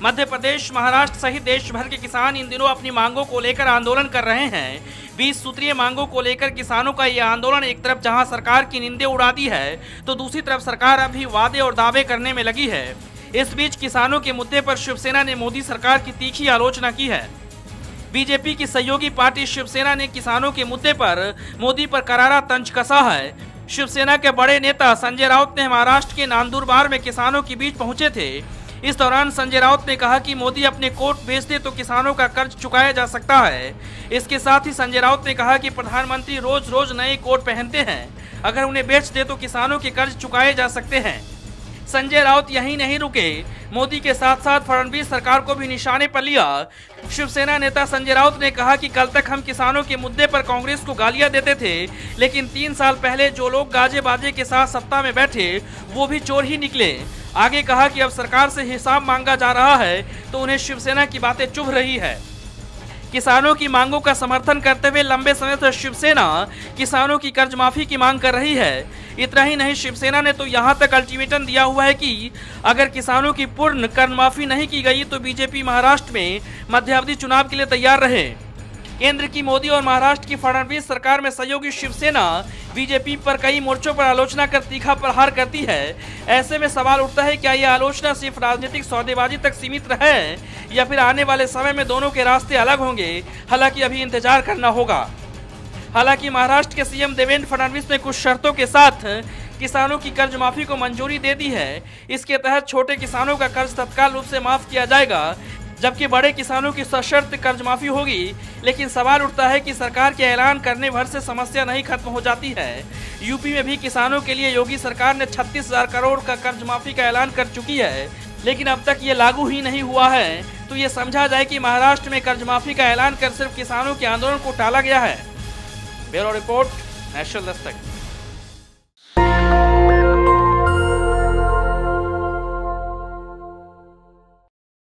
मध्य प्रदेश, महाराष्ट्र सहित देश भर के किसान इन दिनों अपनी मांगों को लेकर आंदोलन कर रहे हैं। 20 सूत्रीय मांगों को लेकर किसानों का यह आंदोलन एक तरफ जहां सरकार की निंदे उड़ाती है, तो दूसरी तरफ सरकार अभी वादे और दावे करने में लगी है। इस बीच किसानों के मुद्दे पर शिवसेना ने मोदी सरकार की तीखी आलोचना की है। बीजेपी की सहयोगी पार्टी शिवसेना ने किसानों के मुद्दे पर मोदी पर करारा तंज कसा है। शिवसेना के बड़े नेता संजय राउत ने महाराष्ट्र के नांदुरबार में किसानों के बीच पहुंचे थे। इस दौरान संजय राउत ने कहा कि मोदी अपने कोट बेच दे तो किसानों का कर्ज चुकाया जा सकता है। इसके साथ ही संजय राउत ने कहा कि प्रधानमंत्री रोज रोज नए कोट पहनते हैं, अगर उन्हें बेच दे तो किसानों के कर्ज चुकाए जा सकते हैं। संजय राउत यहीं नहीं रुके, मोदी के साथ साथ फडणवीस सरकार को भी निशाने पर लिया। शिवसेना नेता संजय राउत ने कहा कि कल तक हम किसानों के मुद्दे पर कांग्रेस को गालियां देते थे, लेकिन 3 साल पहले जो लोग गाजे बाजे के साथ सत्ता में बैठे वो भी चोर ही निकले। आगे कहा कि अब सरकार से हिसाब मांगा जा रहा है तो उन्हें शिवसेना की बातें चुभ रही है। किसानों की मांगों का समर्थन करते हुए लंबे समय से शिवसेना किसानों की कर्ज माफी की मांग कर रही है। इतना ही नहीं, शिवसेना ने तो यहां तक अल्टीमेटम दिया हुआ है कि अगर किसानों की पूर्ण कर्ज माफी नहीं की गई तो बीजेपी महाराष्ट्र में मध्यावधि चुनाव के लिए तैयार रहे। केंद्र की मोदी और महाराष्ट्र की फडणवीस सरकार में सहयोगी शिवसेना बीजेपी पर कई मोर्चों पर आलोचना कर तीखा प्रहार करती है। ऐसे में सवाल उठता है, क्या यह आलोचना सिर्फ राजनीतिक सौदेबाजी तक सीमित रहे या फिर आने वाले समय में दोनों के रास्ते अलग होंगे? हालांकि अभी इंतजार करना होगा। हालांकि महाराष्ट्र के सीएम देवेंद्र फडणवीस ने कुछ शर्तों के साथ किसानों की कर्ज माफी को मंजूरी दे दी है। इसके तहत छोटे किसानों का कर्ज तत्काल रूप से माफ किया जाएगा, जबकि बड़े किसानों की सशर्त कर्ज माफी होगी। लेकिन सवाल उठता है कि सरकार के ऐलान करने भर से समस्या नहीं खत्म हो जाती है। यूपी में भी किसानों के लिए योगी सरकार ने 36,000 करोड़ का कर्ज माफी का ऐलान कर चुकी है, लेकिन अब तक ये लागू ही नहीं हुआ है। तो ये समझा जाए कि महाराष्ट्र में कर्ज माफी का ऐलान कर सिर्फ किसानों के आंदोलन को टाला गया है। Bureau report, national Dastak.